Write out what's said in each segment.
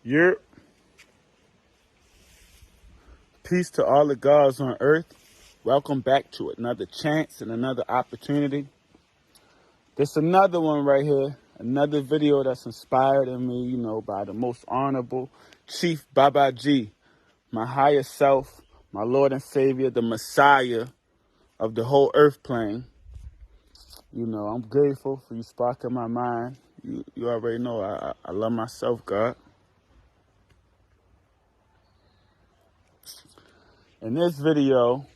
Your peace to all the gods on earth. Welcome back to another chance and another opportunity. This another one right here. Another video that's inspired in me, by the most honorable Chief Babaji, my higher self, my Lord and Savior, the Messiah of the whole earth plane. I'm grateful for you sparking my mind. You already know I love myself, God. In this video,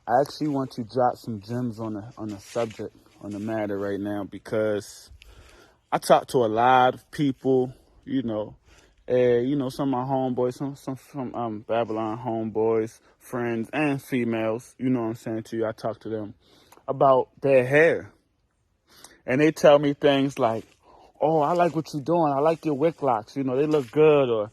I actually want to drop some gems on the subject, on the matter right now, because I talk to a lot of people, some of my homeboys, some Babylon homeboys, friends, and females, you know what I'm saying to you. I talk to them about their hair. And they tell me things like, oh, I like what you're doing. I like your wick locks. They look good. Or,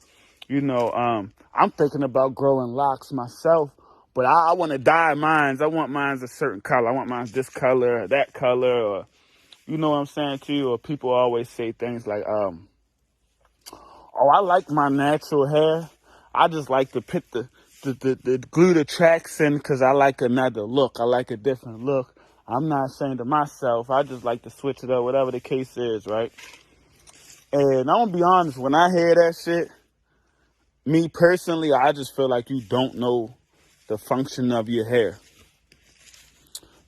I'm thinking about growing locks myself, but I want to dye mine. I want mine a certain color. I want mine this color, or that color, or, you know what I'm saying to you? Or people always say things like, oh, I like my natural hair. I just like to put the glue the tracks in because I like another look. I like a different look. I'm not ashamed of myself. I just like to switch it up, whatever the case is, right? And I'm going to be honest, when I hear that shit, me personally, I just feel like you don't know the function of your hair.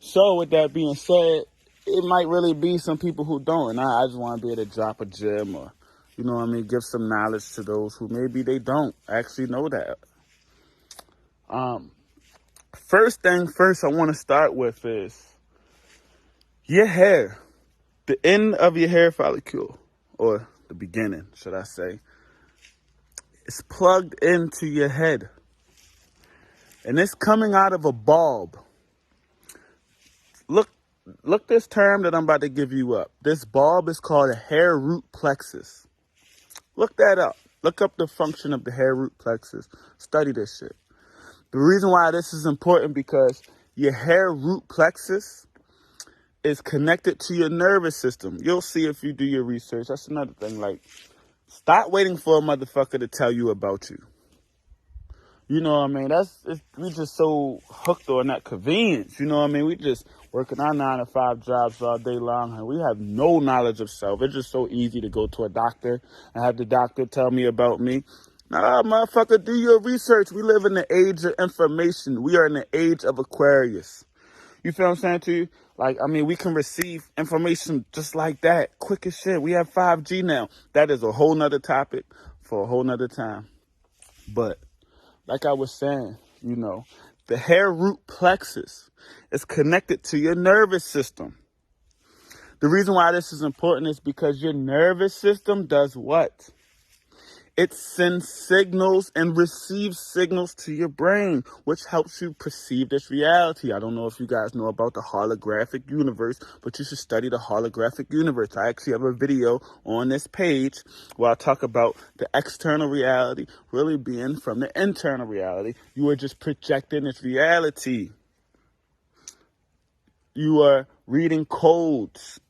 So with that being said, it might really be some people who don't. And I just want to be able to drop a gem or, give some knowledge to those who maybe they don't actually know that. First thing first I want to start with is your hair. The end of your hair follicle, or the beginning, should I say, is plugged into your head. And it's coming out of a bulb. Look this term that I'm about to give you up. This bulb is called a hair root plexus. Look that up. Look up the function of the hair root plexus. Study this shit. The reason why this is important because your hair root plexus is connected to your nervous system. You'll see if you do your research. That's another thing. Like, stop waiting for a motherfucker to tell you about you. You know what I mean? We just so hooked on that convenience. You know what I mean? We just working our 9-to-5 jobs all day long, and we have no knowledge of self. It's just so easy to go to a doctor and have the doctor tell me about me. Nah, motherfucker, do your research. We live in the age of information. We are in the age of Aquarius. You feel what I'm saying to you? We can receive information just like that, quick as shit. We have 5G now. That is a whole nother topic for a whole nother time. But like I was saying, the hair root plexus is connected to your nervous system. The reason why this is important is because your nervous system does what? It sends signals and receives signals to your brain, which helps you perceive this reality. I don't know if you guys know about the holographic universe, but you should study the holographic universe. I actually have a video on this page where I talk about the external reality really being from the internal reality. You are just projecting this reality. You are reading codes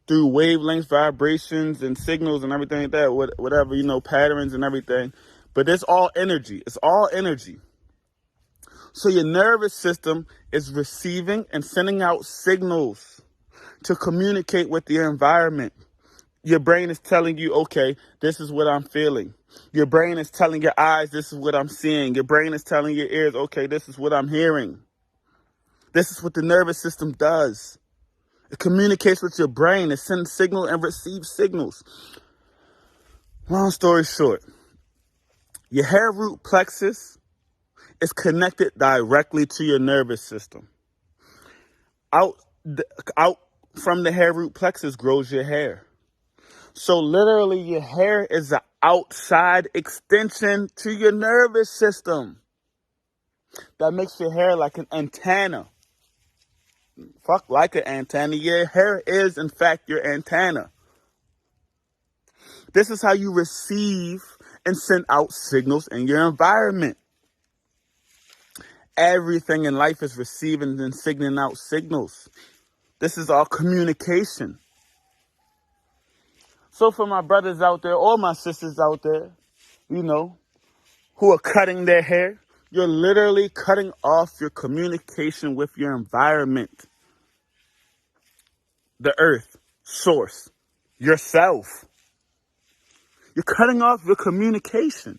through wavelengths, vibrations, and signals and everything like that, whatever, patterns and everything. But it's all energy. It's all energy. So your nervous system is receiving and sending out signals to communicate with the environment. Your brain is telling you, okay, this is what I'm feeling. Your brain is telling your eyes, this is what I'm seeing. Your brain is telling your ears, okay, this is what I'm hearing. This is what the nervous system does. It communicates with your brain. It sends signals and receives signals. Long story short, your hair root plexus is connected directly to your nervous system. Out from the hair root plexus grows your hair. So literally your hair is an outside extension to your nervous system. That makes your hair like an antenna. Fuck like an antenna. Your hair is, in fact, your antenna. This is how you receive and send out signals in your environment. Everything in life is receiving and sending out signals. This is all communication. So for my brothers out there or my sisters out there, you know, who are cutting their hair, you're literally cutting off your communication with your environment, the earth, source, yourself. You're cutting off your communication.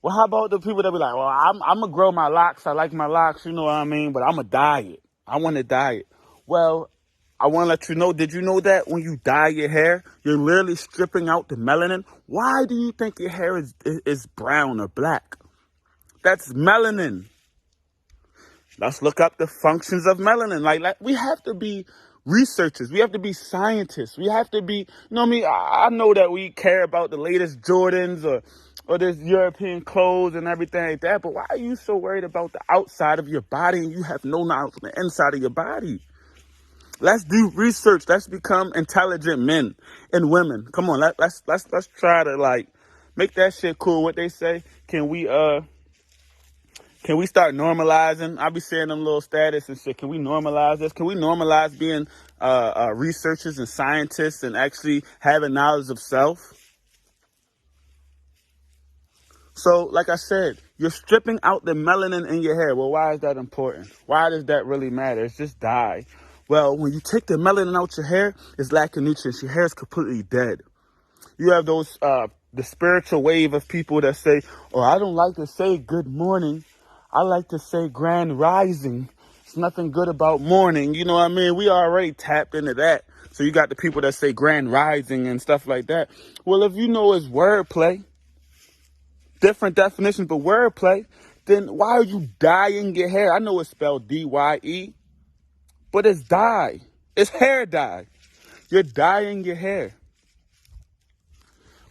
Well, how about the people that be like, well, I'm going to grow my locks. I like my locks, you know what I mean? But I'm going to dye it. I want to dye it. Well, I want to let you know, did you know that when you dye your hair, you're literally stripping out the melanin? Why do you think your hair is brown or black? That's melanin. Let's look up the functions of melanin. Like we have to be researchers. We have to be scientists. We have to be, you know what I mean? I know that we care about the latest Jordans or this European clothes and everything like that, but why are you so worried about the outside of your body and you have no knowledge of the inside of your body? Let's do research. Let's become intelligent men and women. Come on, let's try to like make that shit cool. What they say? Can we start normalizing? I be seeing them little status and shit. Can we normalize this? Can we normalize being researchers and scientists and actually having knowledge of self? So, like I said, you're stripping out the melanin in your hair. Well, why is that important? Why does that really matter? It's just dye. Well, when you take the melanin out your hair, it's lacking nutrients. Your hair is completely dead. You have those, the spiritual wave of people that say, oh, I don't like to say good morning. I like to say grand rising. It's nothing good about morning. You know what I mean? We already tapped into that. So you got the people that say grand rising and stuff like that. Well, if you know it's wordplay, different definitions, but wordplay, then why are you dyeing your hair? I know it's spelled D-Y-E, but it's dye. It's hair dye. You're dyeing your hair.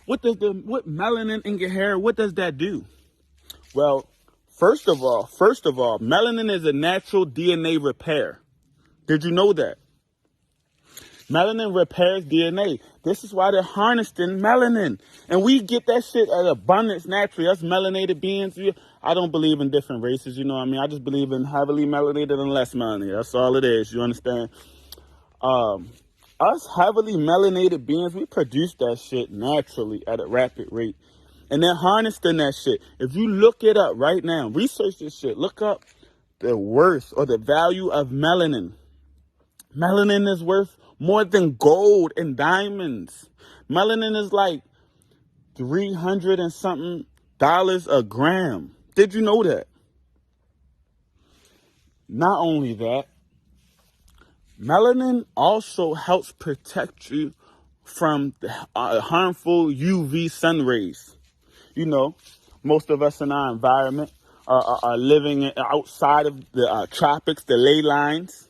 What melanin in your hair, what does that do? Well, first of all, melanin is a natural DNA repair. Did you know that? Melanin repairs DNA. This is why they're harnessing melanin. And we get that shit at abundance naturally. Us melanated beings, I don't believe in different races, you know what I mean? I just believe in heavily melanated and less melanated. That's all it is, you understand? Us heavily melanated beings, we produce that shit naturally at a rapid rate. And they're harnessing that shit. If you look it up right now, research this shit. Look up the worth or the value of melanin. Melanin is worth more than gold and diamonds. Melanin is like $300 and something a gram. Did you know that? Not only that, melanin also helps protect you from the harmful UV sun rays. You know, most of us in our environment are living outside of the tropics, the ley lines,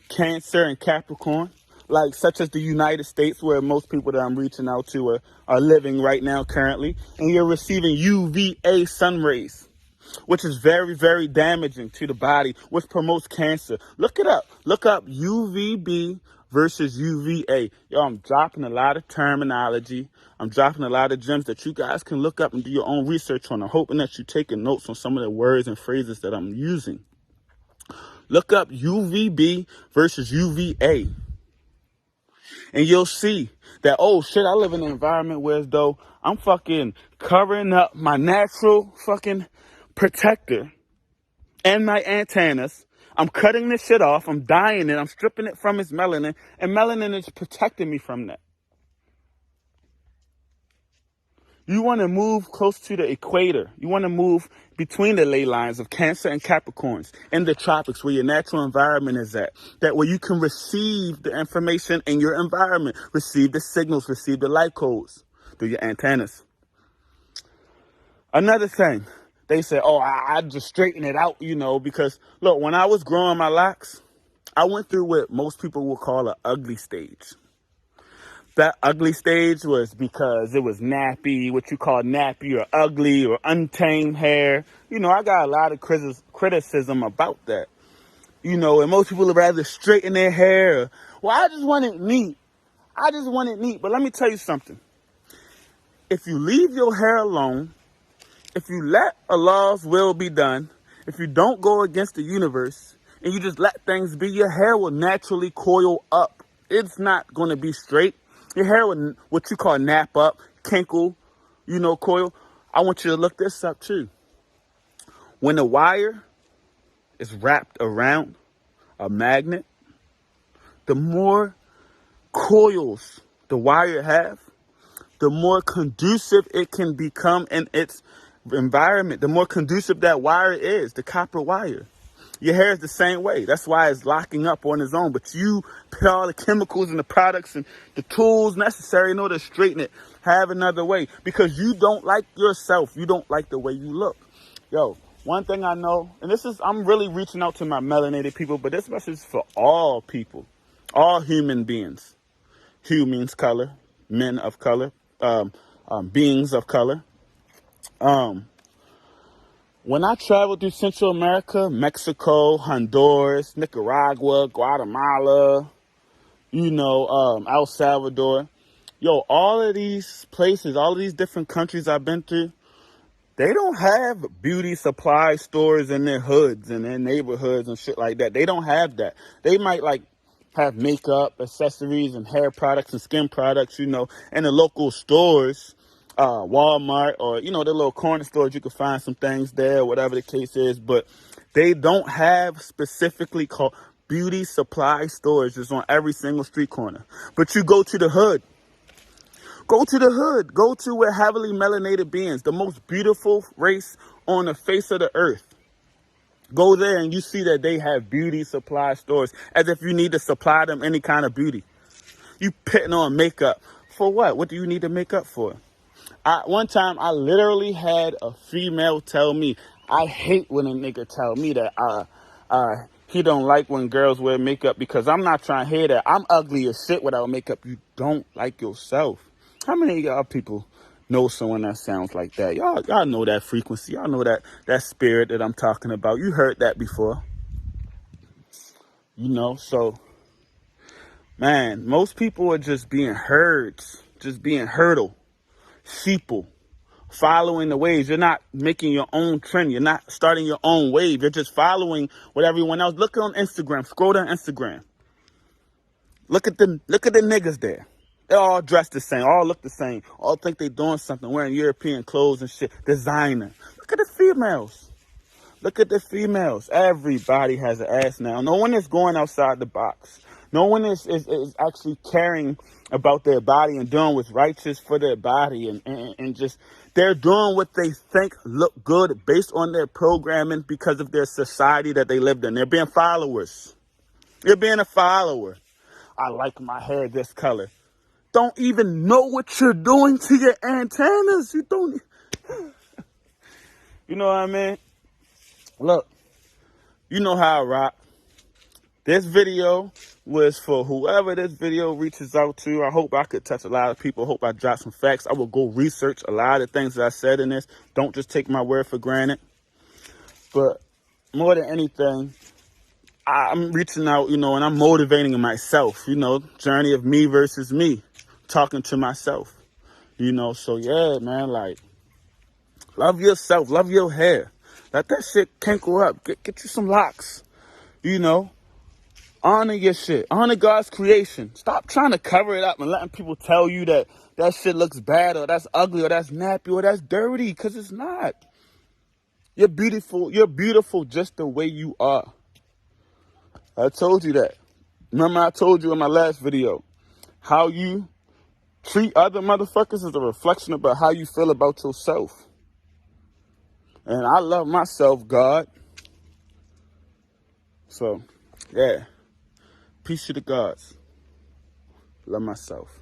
Cancer and Capricorn, like such as the United States, where most people that I'm reaching out to are living right now currently. And you're receiving UVA sun rays, which is very, very damaging to the body, which promotes cancer. Look it up. Look up UVB versus UVA. Yo, I'm dropping a lot of terminology. I'm dropping a lot of gems that you guys can look up and do your own research on. I'm hoping that you're taking notes on some of the words and phrases that I'm using. Look up UVB versus UVA. And you'll see that, oh shit, I live in an environment where as though I'm fucking covering up my natural fucking protector and my antennas. I'm cutting this shit off. I'm dyeing it. I'm stripping it from its melanin. And melanin is protecting me from that. You want to move close to the equator. You want to move between the ley lines of Cancer and Capricorns in the tropics where your natural environment is at. That way you can receive the information in your environment, receive the signals, receive the light codes through your antennas. Another thing, they say, oh, I just straighten it out, you know, because look, when I was growing my locks, I went through what most people will call an ugly stage. That ugly stage was because it was nappy, what you call nappy or ugly or untamed hair. You know, I got a lot of criticism about that. You know, and most people would rather straighten their hair. Well, I just want it neat. But let me tell you something. If you leave your hair alone, if you let Allah's will be done, if you don't go against the universe, and you just let things be, your hair will naturally coil up. It's not going to be straight. Your hair would what you call nap up, kinkle, coil. I want you to look this up too. When the wire is wrapped around a magnet, the more coils the wire have, the more conducive it can become in its environment, the more conducive that wire is, the copper wire. Your hair is the same way. That's why it's locking up on its own. But you put all the chemicals and the products and the tools necessary in order to straighten it. Have another way. Because you don't like yourself. You don't like the way you look. Yo, one thing I know, and I'm really reaching out to my melanated people, but this message is for all people. All human beings. Humans color, men of color, beings of color. When I traveled through Central America, Mexico, Honduras, Nicaragua, Guatemala, El Salvador, all of these places, all of these different countries I've been through, they don't have beauty supply stores in their hoods and their neighborhoods and shit like that. They don't have that. They might have makeup, accessories, and hair products and skin products, in the local stores. Walmart or, the little corner stores, you can find some things there, whatever the case is, but they don't have specifically called beauty supply stores just on every single street corner. But you go to the hood, go to where heavily melanated beings, the most beautiful race on the face of the earth. Go there and you see that they have beauty supply stores as if you need to supply them any kind of beauty. You putting on makeup for what? What do you need to make up for? One time, I literally had a female tell me, I hate when a nigga tell me that he don't like when girls wear makeup because I'm not trying to hear that. I'm ugly as shit without makeup. You don't like yourself. How many of y'all people know someone that sounds like that? Y'all know that frequency. Y'all know that spirit that I'm talking about. You heard that before. So, man, most people are just being herds, just being hurdle. Sheeple, following the waves. You're not making your own trend. You're not starting your own wave. You're just following what everyone else. Look on Instagram. Scroll down Instagram. Look at the niggas there. They're all dressed the same. All look the same. All think they doing something. Wearing European clothes and shit. Designer. Look at the females. Everybody has an ass now. No one is going outside the box. No one is actually caring about their body and doing what's righteous for their body and just they're doing what they think look good based on their programming because of their society that they lived in. They're being followers. You're being a follower. I like my hair this color. Don't even know what you're doing to your antennas. You don't. You know what I mean? Look, you know how I rock. This video was for whoever this video reaches out to. I hope I could touch a lot of people. I hope I drop some facts. I will go research a lot of things that I said in this. Don't just take my word for granted. But more than anything, I'm reaching out, and I'm motivating myself, journey of me versus me, talking to myself, So, yeah, man, love yourself, love your hair. Let that shit kinkle up. Get you some locks, Honor your shit. Honor God's creation. Stop trying to cover it up and letting people tell you that shit looks bad or that's ugly or that's nappy or that's dirty, because it's not. You're beautiful. You're beautiful just the way you are. I told you that. Remember I told you in my last video, how you treat other motherfuckers is a reflection about how you feel about yourself. And I love myself, God. So, yeah. Peace to the gods. Love myself.